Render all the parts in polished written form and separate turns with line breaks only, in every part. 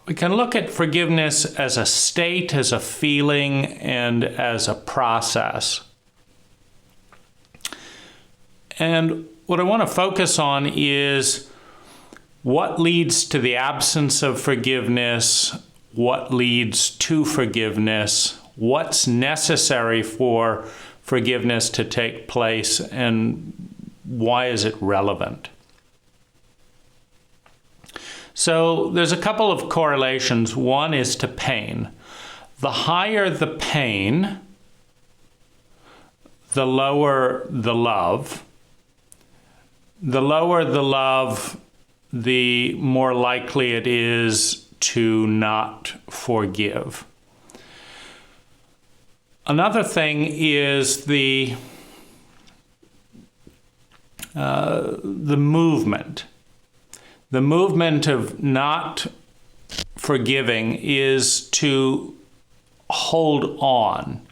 we can look at forgiveness as a state, as a feeling, and as a process. And what I want to focus on is what leads to the absence of forgiveness, what leads to forgiveness, what's necessary for forgiveness to take place, and why is it relevant? So there's a couple of correlations. One is to pain. The higher the pain, the lower the love. The lower the love, the more likely it is to not forgive. Another thing is the movement. The movement of not forgiving is to hold on.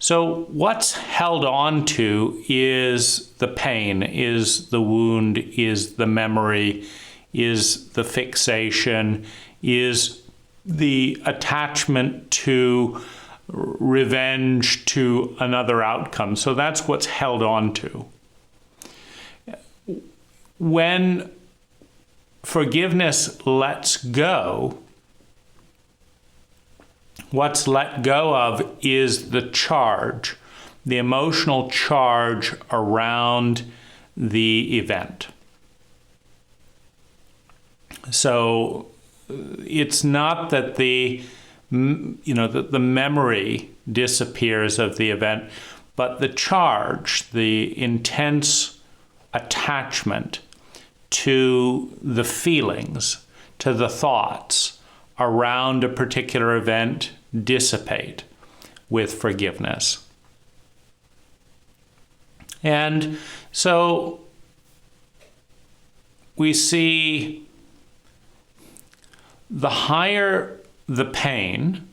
So what's held on to is the pain, is the wound, is the memory, is the fixation, is the attachment to revenge, to another outcome. So that's what's held on to. When forgiveness lets go, what's let go of is the charge, the emotional charge around the event. So it's not that the memory disappears of the event, but the charge, the intense attachment to the feelings, to the thoughts around a particular event dissipate with forgiveness. And so we see the higher the pain,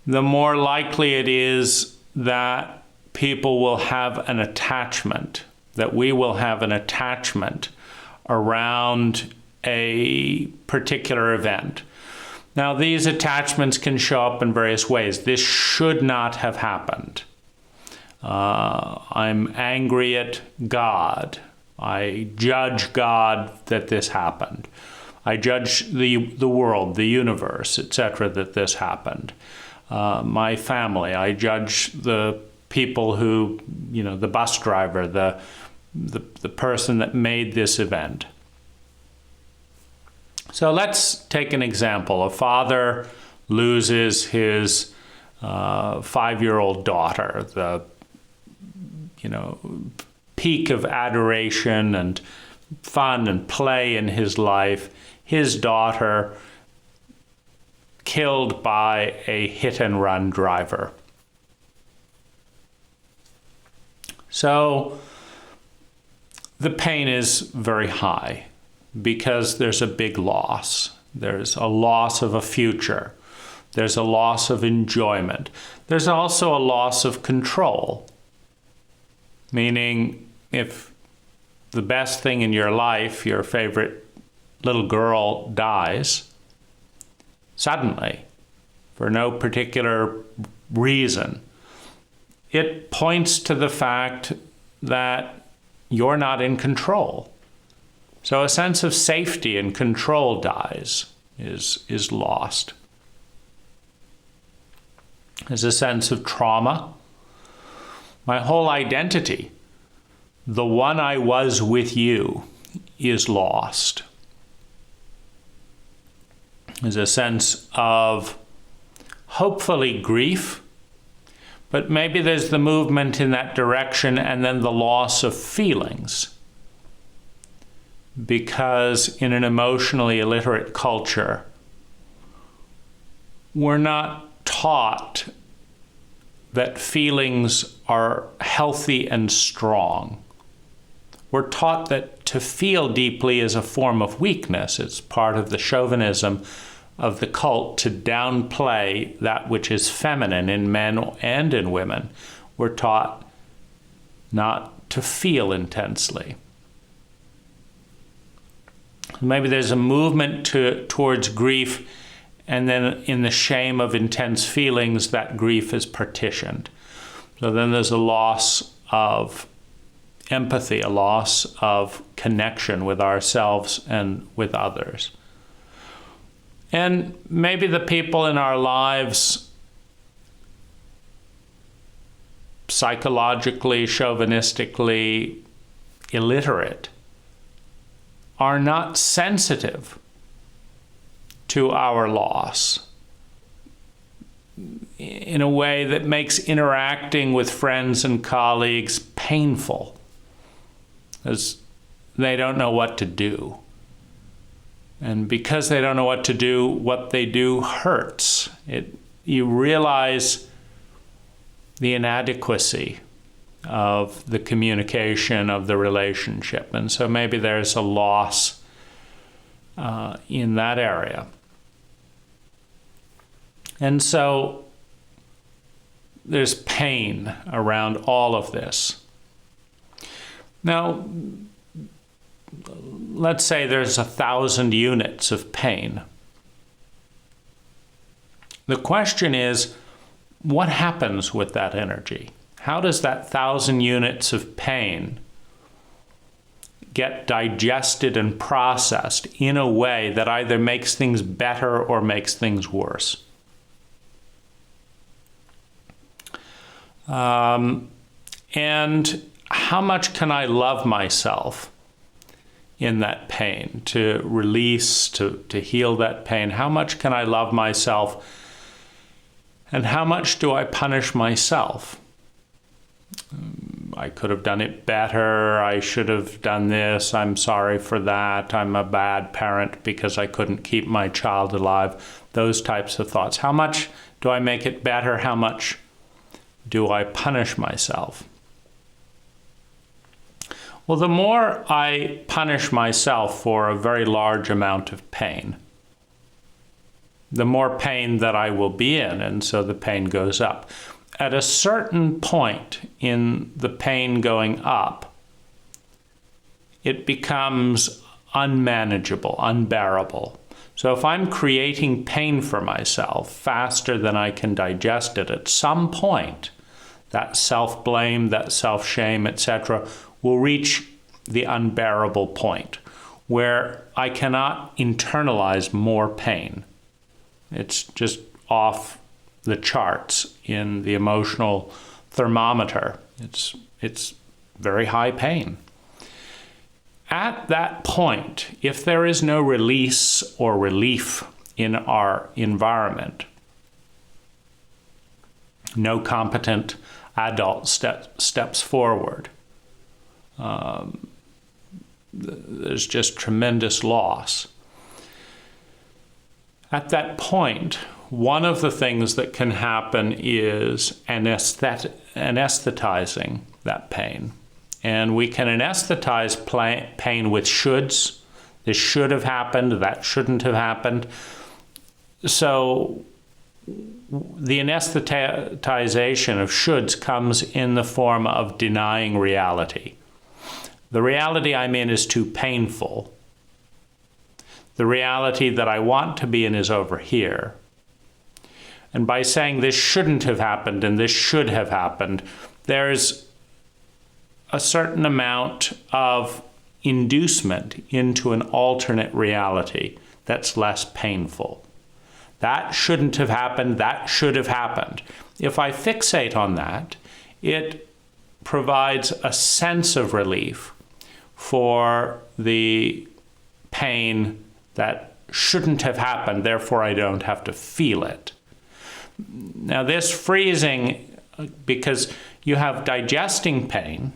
the more likely it is that people will have an attachment, that we will have an attachment around a particular event. Now, these attachments can show up in various ways. This should not have happened. I'm angry at God. I judge God that this happened. I judge the world, the universe, etc., that this happened. My family, I judge the people who, the bus driver, the person that made this event. So let's take an example. A father loses his 5-year-old daughter, the peak of adoration and fun and play in his life. His daughter killed by a hit-and-run driver. So the pain is very high because there's a big loss. There's a loss of a future. There's a loss of enjoyment. There's also a loss of control, meaning if the best thing in your life, your favorite little girl, dies suddenly for no particular reason, it points to the fact that you're not in control. So a sense of safety and control dies, is lost. There's a sense of trauma. My whole identity, the one I was with you, is lost. There's a sense of hopefully grief, but maybe there's the movement in that direction and then the loss of feelings. Because in an emotionally illiterate culture, we're not taught that feelings are healthy and strong. We're taught that to feel deeply is a form of weakness. It's part of the chauvinism of the cult to downplay that which is feminine in men and in women. We're taught not to feel intensely. Maybe there's a movement towards grief, and then in the shame of intense feelings, that grief is partitioned. So then there's a loss of empathy, a loss of connection with ourselves and with others. And maybe the people in our lives, psychologically, chauvinistically illiterate, are not sensitive to our loss in a way that makes interacting with friends and colleagues painful, as they don't know what to do. And because they don't know what to do, what they do hurts. You realize the inadequacy of the communication, of the relationship. And so maybe there's a loss in that area. And so there's pain around all of this. Now, let's say there's 1,000 units of pain. The question is, what happens with that energy? How does that 1,000 units of pain get digested and processed in a way that either makes things better or makes things worse? And how much can I love myself in that pain, to release, to heal that pain? How much can I love myself? And how much do I punish myself? I could have done it better. I should have done this. I'm sorry for that. I'm a bad parent because I couldn't keep my child alive. Those types of thoughts. How much do I make it better? How much do I punish myself? Well, the more I punish myself for a very large amount of pain, the more pain that I will be in, and so the pain goes up. At a certain point in the pain going up, it becomes unmanageable, unbearable. So if I'm creating pain for myself faster than I can digest it, at some point, that self-blame, that self-shame, etc., will reach the unbearable point where I cannot internalize more pain. It's just off the charts in the emotional thermometer. It's very high pain. At that point, if there is no release or relief in our environment, no competent adult steps forward, there's just tremendous loss. At that point, one of the things that can happen is anesthetizing that pain. And we can anesthetize pain with shoulds. This should have happened, that shouldn't have happened. So the anesthetization of shoulds comes in the form of denying reality. The reality I'm in is too painful. The reality that I want to be in is over here. And by saying this shouldn't have happened and this should have happened, there's a certain amount of inducement into an alternate reality that's less painful. That shouldn't have happened, that should have happened. If I fixate on that, it provides a sense of relief for the pain that shouldn't have happened, therefore I don't have to feel it. Now this freezing, because you have digesting pain,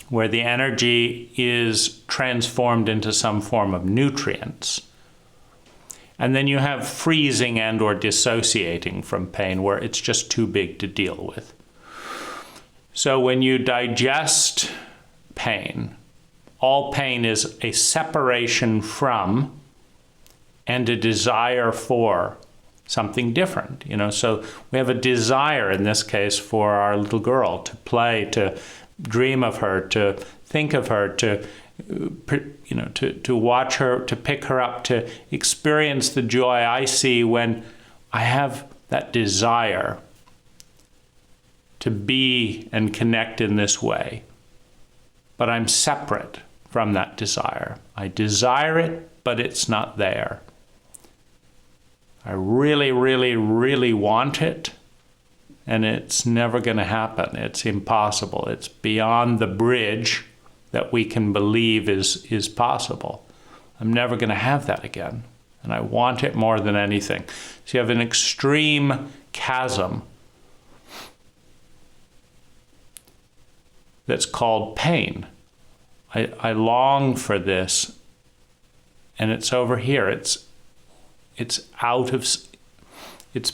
where the energy is transformed into some form of nutrients. And then you have freezing and or dissociating from pain, where it's just too big to deal with. So when you digest pain, all pain is a separation from and a desire for something different. So we have a desire in this case for our little girl to play, to dream of her, to think of her, to to watch her, to pick her up, to experience the joy I see when I have that desire to be and connect in this way. But I'm separate from that desire. I desire it, but it's not there. I really, really, really want it, and it's never going to happen. It's impossible. It's beyond the bridge that we can believe is possible. I'm never going to have that again, and I want it more than anything. So you have an extreme chasm that's called pain. I long for this, and it's over here. It's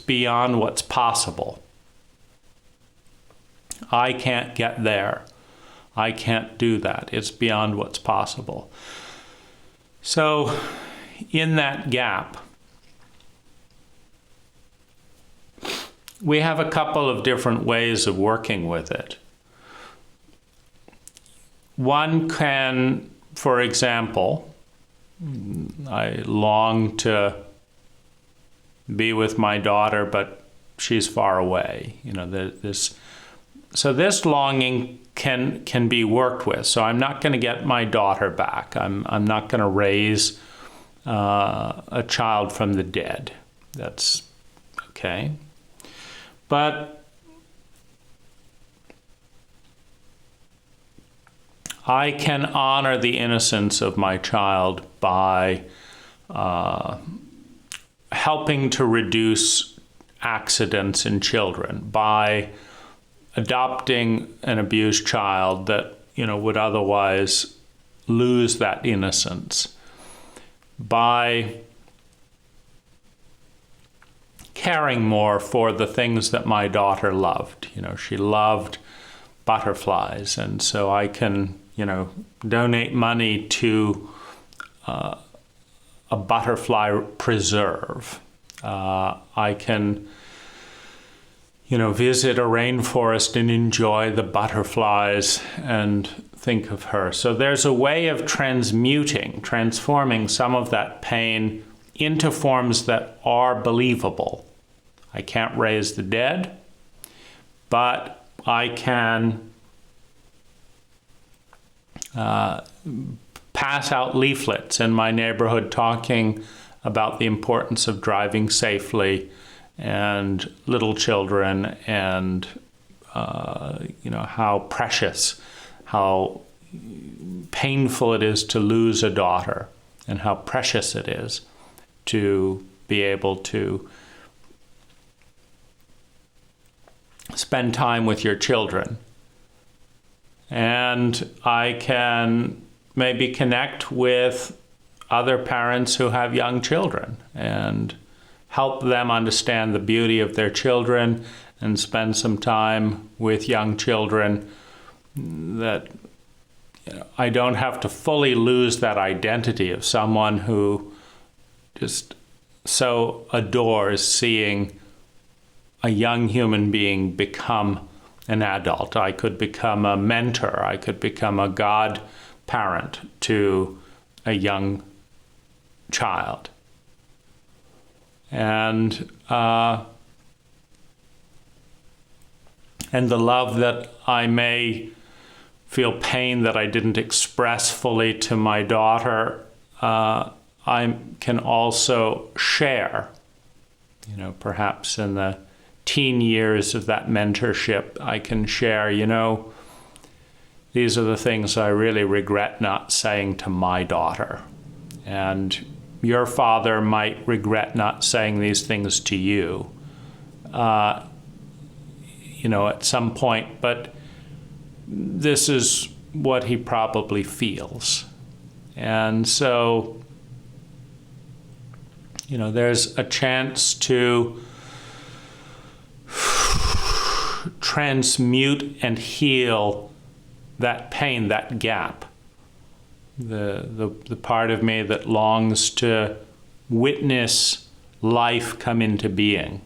beyond what's possible. I can't get there. I can't do that. It's beyond what's possible. So in that gap, we have a couple of different ways of working with it. One can, for example, I long to be with my daughter, but she's far away. So this longing can be worked with. So I'm not going to get my daughter back. I'm not going to raise a child from the dead. That's okay. But I can honor the innocence of my child by helping to reduce accidents in children, by adopting an abused child that would otherwise lose that innocence, by caring more for the things that my daughter loved. She loved butterflies, and so I can donate money to a butterfly preserve. I can visit a rainforest and enjoy the butterflies and think of her. So there's a way of transforming some of that pain into forms that are believable. I can't raise the dead, but I can pass out leaflets in my neighborhood talking about the importance of driving safely and little children, and how precious, how painful it is to lose a daughter, and how precious it is to be able to spend time with your children. And I can maybe connect with other parents who have young children and help them understand the beauty of their children and spend some time with young children, that I don't have to fully lose that identity of someone who just so adores seeing a young human being become an adult. I could become a mentor. I could become a godparent to a young child. And the love that I may feel pain that I didn't express fully to my daughter, I can also share. Perhaps in the teen years of that mentorship, I can share, these are the things I really regret not saying to my daughter. And your father might regret not saying these things to you, at some point, but this is what he probably feels. And so, there's a chance to transmute and heal that pain, that gap. The part of me that longs to witness life come into being,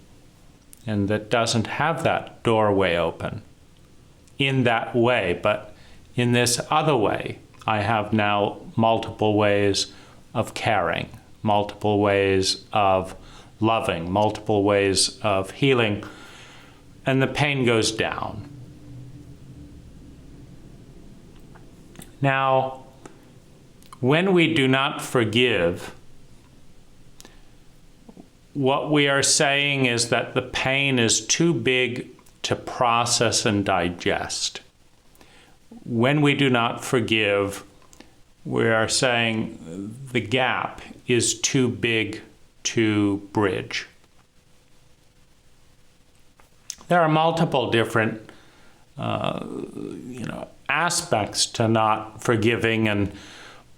and that doesn't have that doorway open in that way, but in this other way, I have now multiple ways of caring, multiple ways of loving, multiple ways of healing, and the pain goes down. Now, when we do not forgive, what we are saying is that the pain is too big to process and digest. When we do not forgive, we are saying the gap is too big to bridge. There are multiple different aspects to not forgiving and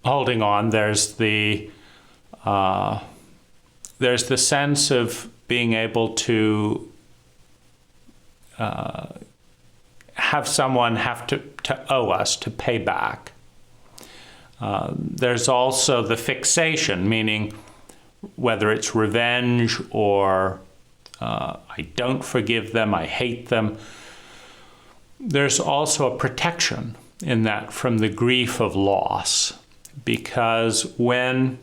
holding on. There's the sense of being able to have someone have to owe us, to pay back. There's also the fixation, meaning whether it's revenge or I don't forgive them, I hate them. There's also a protection in that from the grief of loss, because when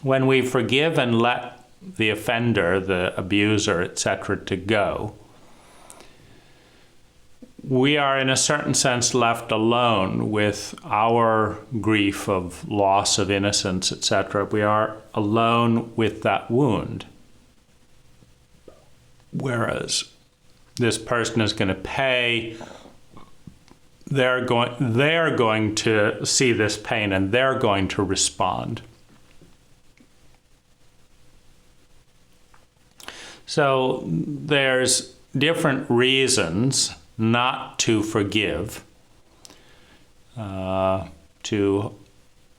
we forgive and let the offender, the abuser, etc., to go, we are in a certain sense left alone with our grief of loss of innocence, etc. We are alone with that wound. Whereas this person is going to pay, they're going to see this pain and they're going to respond. So there's different reasons not to forgive, to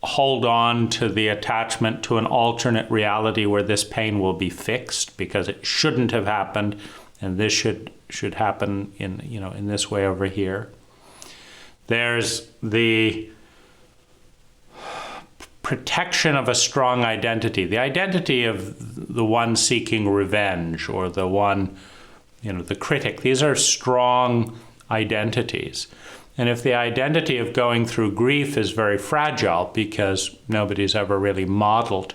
hold on to the attachment to an alternate reality where this pain will be fixed because it shouldn't have happened, and this should happen in this way over here. There's the protection of a strong identity, the identity of the one seeking revenge or the one, the critic. These are strong identities. And if the identity of going through grief is very fragile because nobody's ever really modeled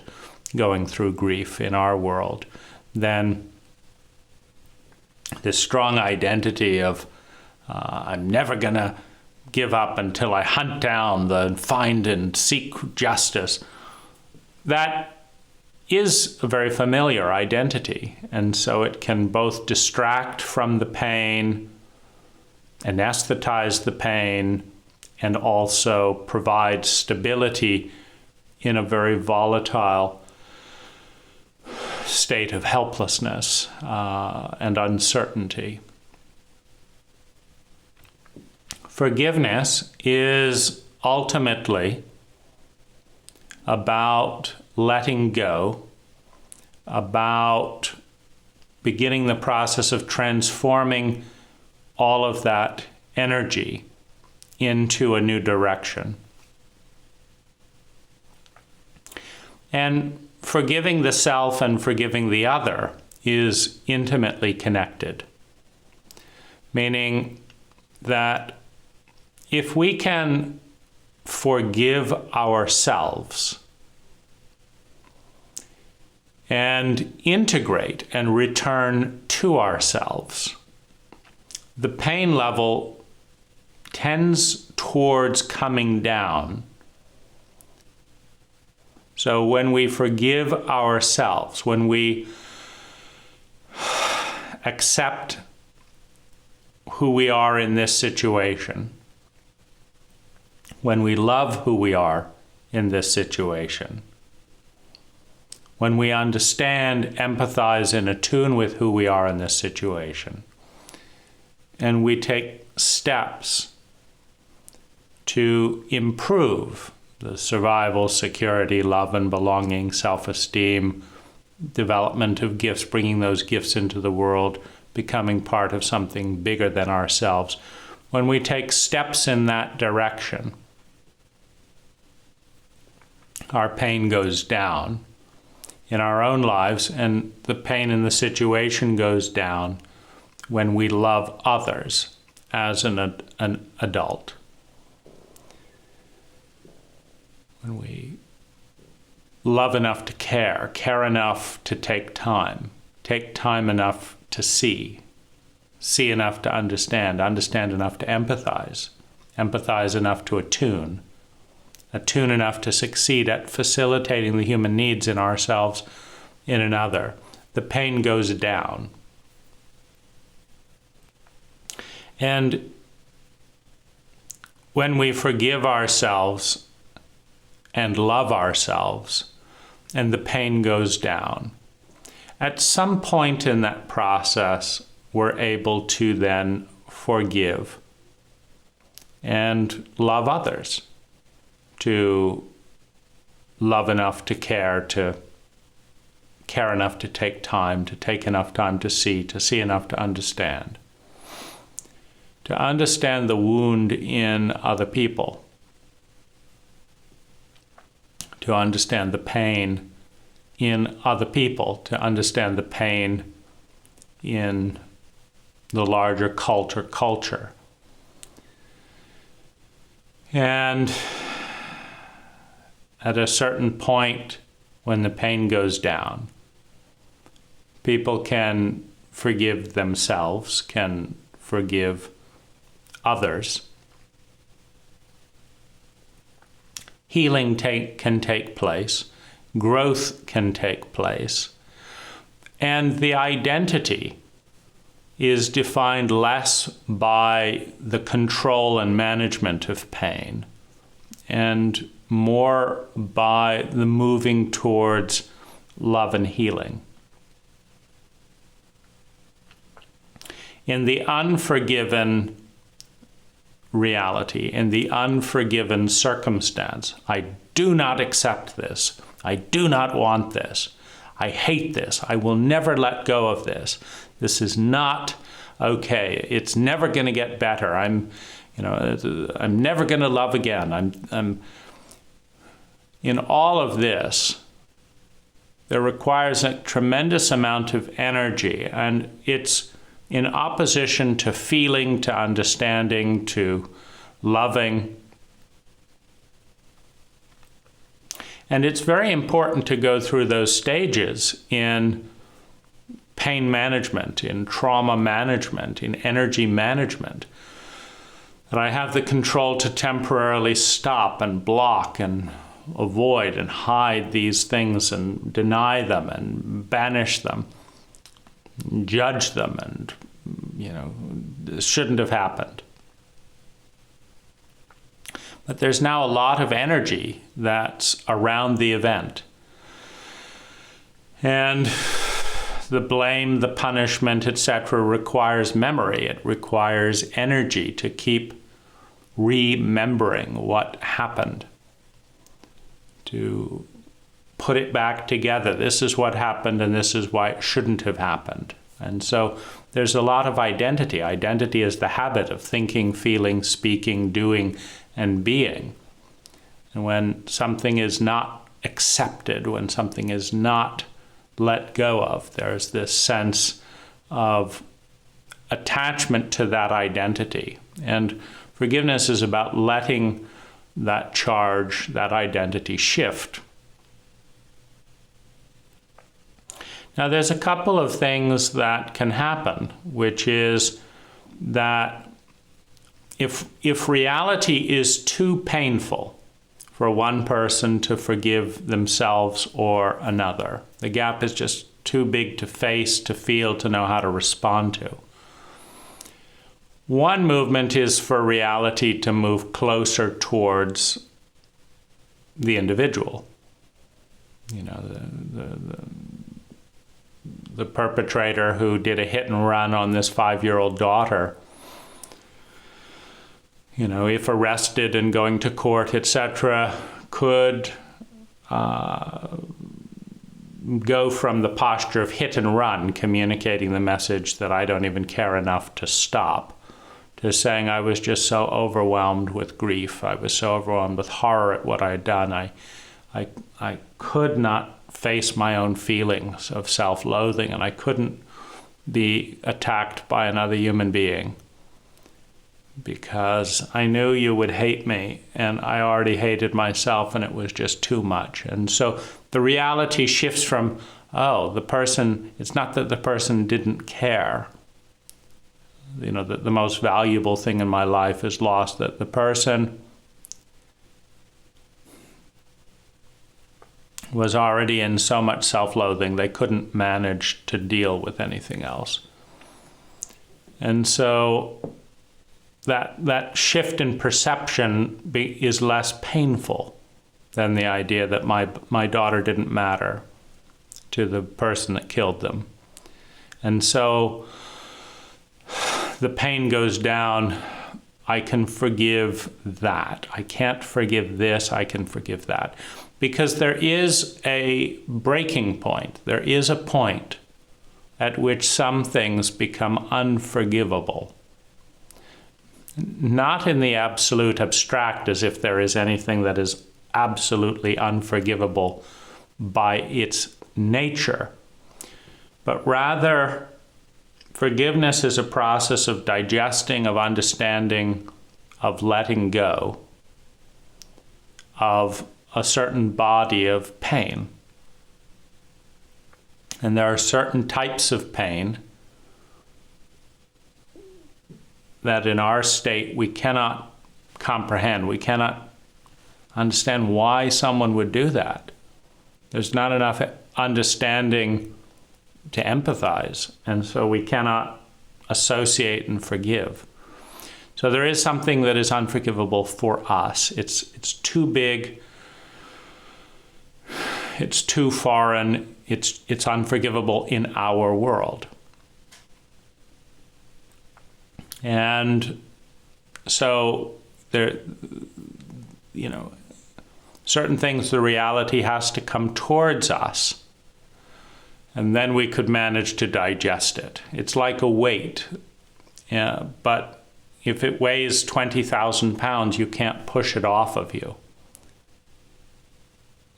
going through grief in our world, then this strong identity of I'm never going to give up until I hunt down find and seek justice, that is a very familiar identity. And so it can both distract from the pain, anesthetize the pain, and also provide stability in a very volatile state of helplessness and uncertainty. Forgiveness is ultimately about letting go, about beginning the process of transforming all of that energy into a new direction. And forgiving the self and forgiving the other is intimately connected, meaning that if we can forgive ourselves and integrate and return to ourselves, the pain level tends towards coming down. So when we forgive ourselves, when we accept who we are in this situation, when we love who we are in this situation, when we understand, empathize, and attune with who we are in this situation, and we take steps to improve the survival, security, love and belonging, self-esteem, development of gifts, bringing those gifts into the world, becoming part of something bigger than ourselves. When we take steps in that direction, our pain goes down in our own lives, and the pain in the situation goes down when we love others as an adult. when we love enough to care enough to take time enough to see enough to understand enough to empathize enough to attune enough to succeed at facilitating the human needs in ourselves, in another, the pain goes down. And when we forgive ourselves and love ourselves, and the pain goes down, at some point in that process, we're able to then forgive and love others, to love enough to care enough to take enough time to see enough to understand the wound in other people, to understand the pain in other people, to understand the pain in the larger culture. And at a certain point, when the pain goes down, people can forgive themselves, can forgive others. Healing can take place. Growth can take place. And the identity is defined less by the control and management of pain and more by the moving towards love and healing. In the unforgiven reality, in the unforgiven circumstance, I do not accept this. I do not want this. I hate this. I will never let go of this. This is not okay. It's never going to get better. I'm never going to love again. I'm in all of this. There requires a tremendous amount of energy, and it's in opposition to feeling, to understanding, to loving. And it's very important to go through those stages in pain management, in trauma management, in energy management. That I have the control to temporarily stop and block and avoid and hide these things and deny them and banish them, and judge them, and, this shouldn't have happened. But there's now a lot of energy that's around the event. And the blame, the punishment, etc., requires memory. It requires energy to keep remembering what happened, to put it back together. This is what happened, and this is why it shouldn't have happened. And so there's a lot of identity. Identity is the habit of thinking, feeling, speaking, doing, and being. And when something is not accepted, when something is not let go of, there's this sense of attachment to that identity. And forgiveness is about letting that charge, that identity shift. Now, there's a couple of things that can happen, which is that if reality is too painful for one person to forgive themselves or another, the gap is just too big to face, to feel, to know how to respond to. One movement is for reality to move closer towards the individual. The perpetrator who did a hit and run on this 5-year-old daughter, if arrested and going to court, etc., could go from the posture of hit and run, communicating the message that I don't even care enough to stop, to saying I was just so overwhelmed with grief. I was so overwhelmed with horror at what I had done. I could not face my own feelings of self-loathing, and I couldn't be attacked by another human being. because I knew you would hate me, and I already hated myself, and it was just too much. And so the reality shifts from, oh, the person, it's not that the person didn't care, you know, that the most valuable thing in my life is lost, that the person was already in so much self-loathing they couldn't manage to deal with anything else. And so that shift in perception is less painful than the idea that my daughter didn't matter to the person that killed them. And so the pain goes down. I can forgive that. I can't forgive this. I can forgive that. Because there is a breaking point. There is a point at which some things become unforgivable. Not in the absolute abstract, as if there is anything that is absolutely unforgivable by its nature, but rather forgiveness is a process of digesting, of understanding, of letting go of a certain body of pain. And there are certain types of pain that in our state we cannot comprehend. We cannot understand why someone would do that. There's not enough understanding to empathize, and so we cannot associate and forgive. So there is something that is unforgivable for us. It's too big, it's too foreign, it's unforgivable in our world. And so there, you know, certain things, the reality has to come towards us, and then we could manage to digest it. It's like a weight, but if it weighs 20,000 pounds, you can't push it off of you.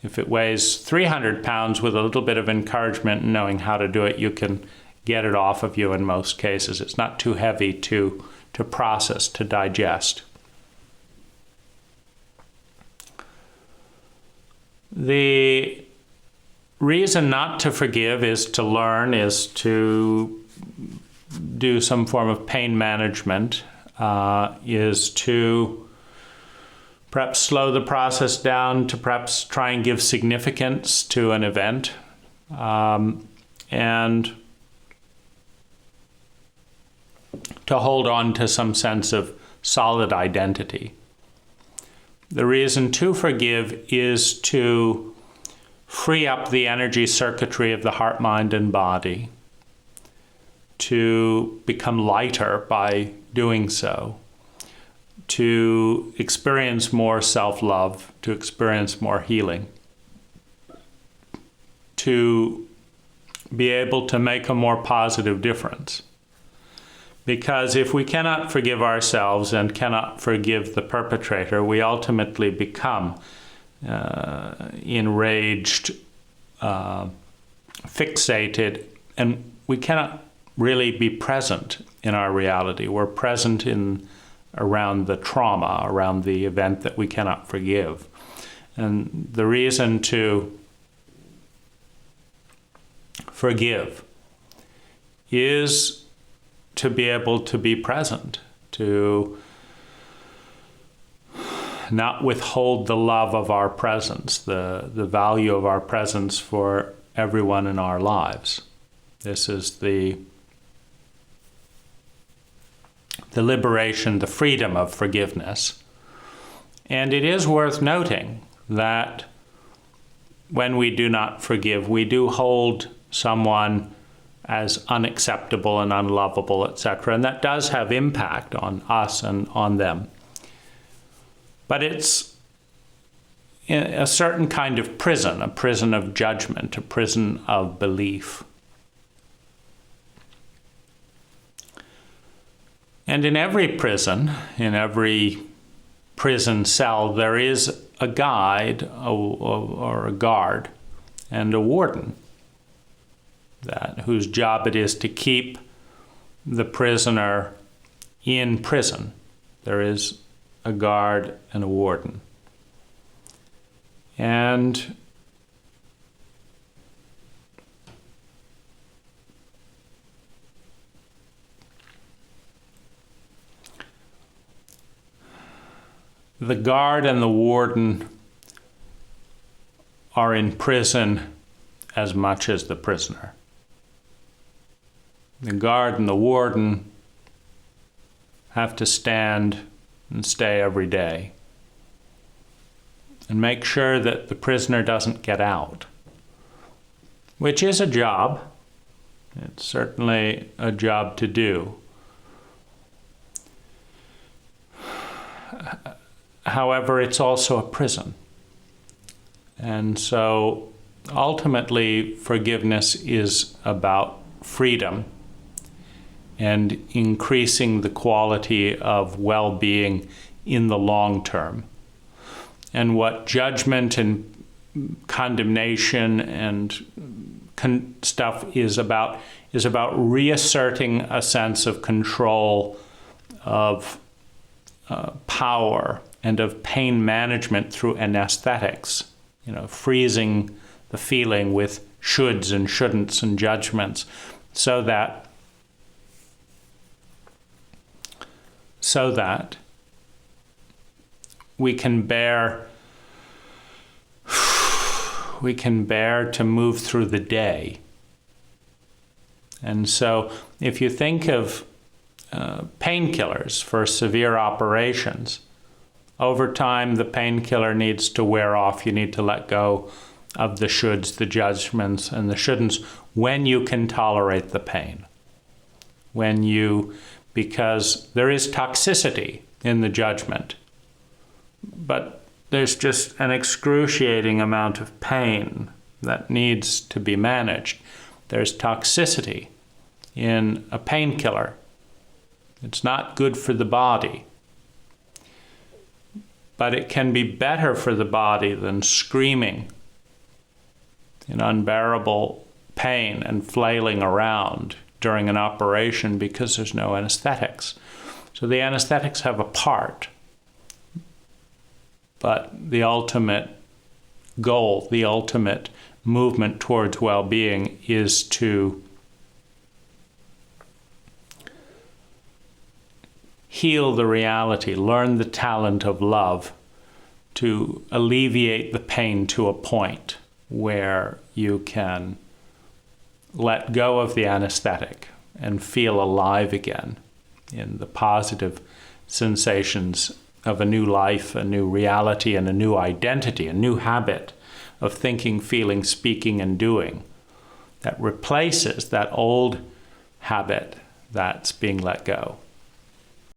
If it weighs 300 pounds, with a little bit of encouragement and knowing how to do it, you can get it off of you in most cases. It's not too heavy to process, to digest. The reason not to forgive is to learn, is to do some form of pain management, is to perhaps slow the process down, to perhaps try and give significance to an event, and to hold on to some sense of solid identity. The reason to forgive is to free up the energy circuitry of the heart, mind, and body, to become lighter by doing so, to experience more self-love, to experience more healing, to be able to make a more positive difference. Because if we cannot forgive ourselves and cannot forgive the perpetrator, we ultimately become enraged, fixated, and we cannot really be present in our reality. We're present around the trauma, around the event that we cannot forgive. And the reason to forgive is to be able to be present, to not withhold the love of our presence, the value of our presence for everyone in our lives. This is the liberation, the freedom of forgiveness. And it is worth noting that when we do not forgive, we do hold someone as unacceptable and unlovable, etc. And that does have impact on us and on them. But it's a certain kind of prison, a prison of judgment, a prison of belief. And in every prison, in every prison cell, there is a guide or a guard and a warden, whose job it is to keep the prisoner in prison, There is a guard and a warden. And the guard and the warden are in prison as much as the prisoner. The guard and the warden have to stand and stay every day and make sure that the prisoner doesn't get out, which is a job. It's certainly a job to do. However, it's also a prison. And so ultimately, forgiveness is about freedom and increasing the quality of well-being in the long term. And what judgment and condemnation and stuff is about reasserting a sense of control, of power, and of pain management through anesthetics, freezing the feeling with shoulds and shouldn'ts and judgments, so that we can bear to move through the day. And so if you think of painkillers for severe operations, over time the painkiller needs to wear off. You need to let go of the shoulds, the judgments, and the shouldn'ts when you can tolerate the pain. Because there is toxicity in the judgment, but there's just an excruciating amount of pain that needs to be managed. There's toxicity in a painkiller. It's not good for the body, but it can be better for the body than screaming in unbearable pain and flailing around during an operation because there's no anesthetics. So the anesthetics have a part, but the ultimate goal, the ultimate movement towards well-being is to heal the reality, learn the talent of love, to alleviate the pain to a point where you can let go of the anesthetic and feel alive again in the positive sensations of a new life, a new reality, and a new identity, a new habit of thinking, feeling, speaking, and doing that replaces that old habit that's being let go.